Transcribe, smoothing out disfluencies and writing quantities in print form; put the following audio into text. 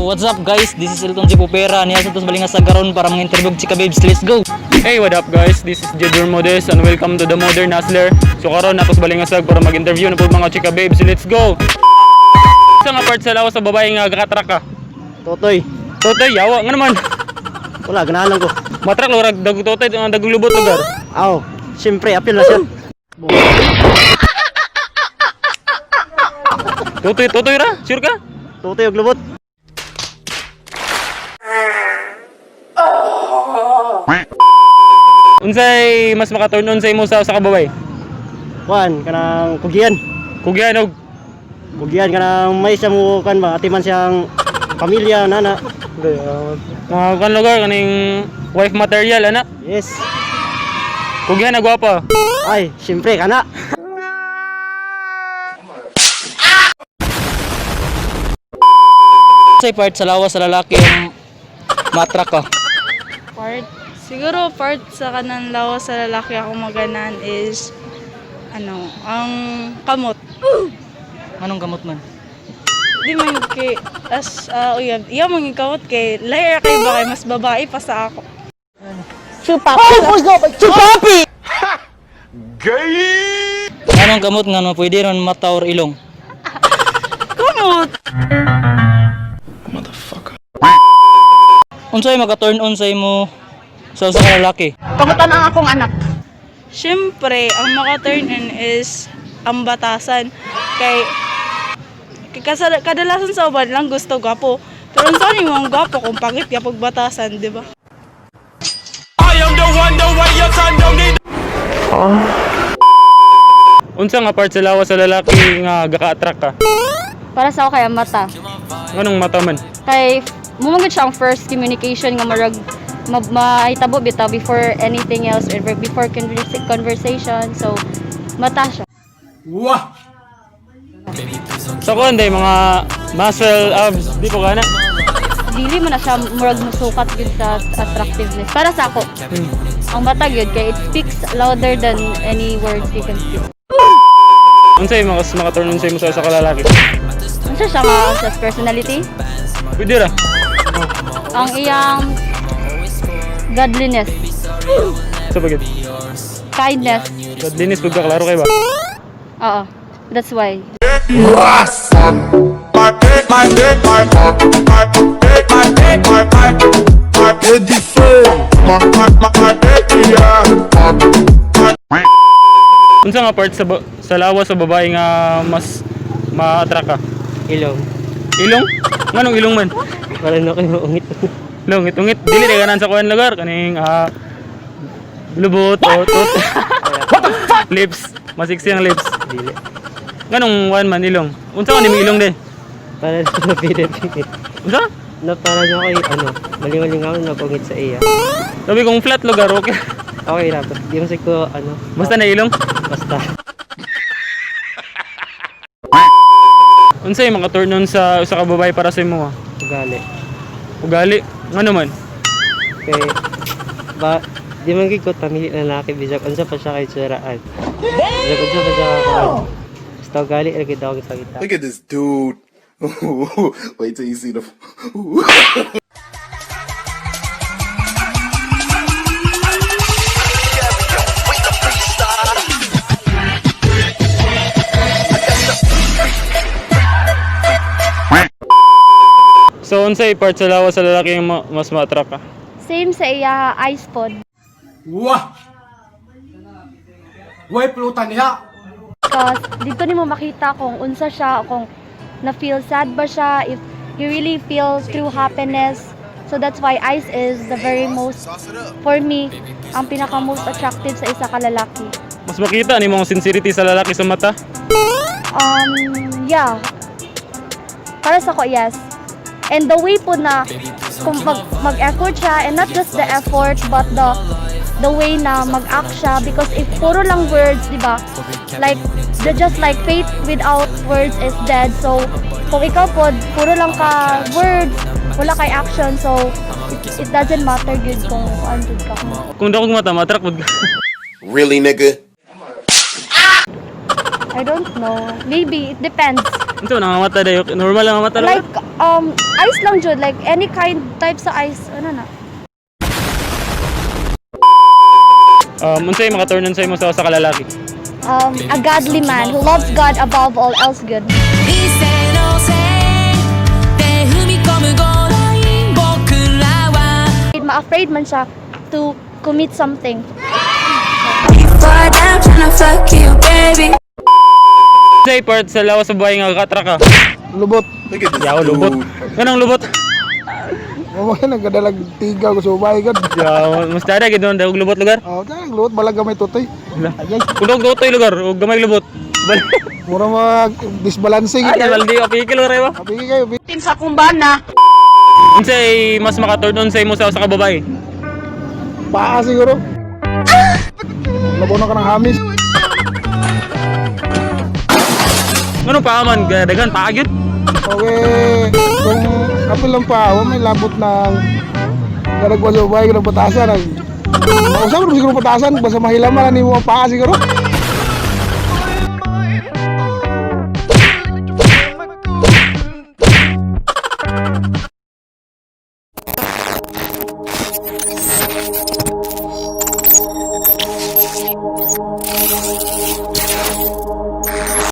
what's up guys? This is Elton G. Popera. Niya sa tos balingas sa garon para mga interview chika babes. Let's go! Hey, what up guys? This is Jedward Modest and welcome to the Modern Hustler. So karon natos balingasag para mag-interview na po mga chika babes. Let's go! Sa nga part sa lawas sa babae nga gakatrak ka. Totoy. Totoy, yawa nga naman. Wala, ganahan ko. Matrak lo rag dag totoy daglubot lugar. Aw, siyempre, apil na siya. Totoy ra? Sure ka? Totoy og lubot. Unsay mas makaturn on sa imo sa kababay? Kuan, kanang kugian. Kugyan og Kugian kanang may siya mo kan ba, atiman siyang pamilya, nana. mga kan lugar kaning wife material ana. Yes. Kugyan na gwapa. Ay, siyempre, kana. Sa part sa lawas sa lalaki ang matrak ka. Siguro part sa kanang lawas sa lalaki ako maganan is ang kamot. Anong gamot man? Di man kay iya man yung kamot kay lahi kay ba kay mas babae pa sa ako. Anong gamot nga no pwede ron mata or ilong? Kamot. Unsay maka-turn on sa imo sa usa ka lalaki? Kamutan ang akong anak. Siyempre, ang maka-turn in is ang batasan. Kay kadalasan sa uban lang gusto gwapo. Pero ang saan yung gwapo kung pangit yapag batasan, di ba? Unsa nga part sa lawas sa lalaki nga gaka-attract ka? Para sa ako kay ang mata. Anong mata man? Kay mumagid siya ang first communication nga marag maitabo bitaw before anything else or before conversation. So mata siya. Sa kuan day mga muscle abs di ko gana. Dili mo na siya murag musukat gyud sa attractiveness. Para sa ako, ang mata gyud kay it speaks louder than any words you can speak. Unsay mas maka-turn on sa imo sa kalalaki? Ano siya nga sa personality? Pwede ra. Ang iyang godliness, Sa bagay. kindness. Godliness pag klaro kay ba? Oo. That's why. Unsa nga part sa lawas sa babae nga mas ma-attract ka? Ilong. Ilong? Nganong ilong man? Wala na kayo ungit. Ungit dili na ganan sa kuan lugar kaning lubot o tot. What the fuck? Lips, masiksi ang lips. Dili. Nganong kuan man ilong? Unsa man ilong de? Para na pilit. Unsa? Na para na kay malingaw na pangit sa iya. Sabi kong flat lugar okay. Okay ra, di mo ko Basta na ilong. basta. Unsay mga turn on sa usa ka babae para sa imo? Ugali. Ugali. Ngano man? Kay ba di man gid ko tamili na lalaki bisag unsa pa siya kay suraan. Bisag unsa pa siya ka. Basta ugali ra gid ako sa kita. Look at this dude. Wait till you see the. So unsay part sa lawas sa lalaki nga mas ma-attract ka? Same sa iya eyes pod. Way pulutan niya. Because dito nimo makita kung unsa siya, kung na-feel sad ba siya, if you really feel true happiness. So that's why eyes is the very most, for me, ang pinaka most attractive sa isa ka lalaki. Mas makita ni mga sincerity sa lalaki sa mata? Yeah. Para sa ko, yes. And the way po na kung mag-effort siya, and not just the effort, but the way na mag-act siya, because if puro lang words, di ba? Like, just like faith without words is dead. So, kung ikaw po, puro lang ka words, wala kay action, so it doesn't matter good kung andun ka. Kung daw kong mata, ma-attract mo. Really, nigga? I don't know. Maybe, it depends. Ito, nangamata dayo. Normal lang ang mata lang. Like, ice lang jud, like any kind type sa ice, ano na. Unsay maka-turn on sa imo sa usa ka lalaki? A godly man who loves God above all else good. Ma-afraid man siya to commit something. Unsay part sa lawas sa babae nga gakatra ka? Lubot. Yaw lubot. Anong lubot? Mamaya nagkadalag tiga ko sa ubay gad. Yaw, mas dara gid daw lubot lugar. Oh, kaya lubot balag gamay tutoy. Kundog dotoy lugar ug gamay lubot. Mura mag disbalancing. Ay, baldi o pikil ore ba? Kapigi kayo. Unsay mas maka-turn on sa imo sa usa ka babae? Paa siguro. Labono ka ng hamis. Ano pa man dagan paagid? Okay. Kung kapil lang pa, may labot ng garagwa sa ubay, garag batasan. Usap mo siguro batasan, basta mahilaman ni mo ang paa siguro.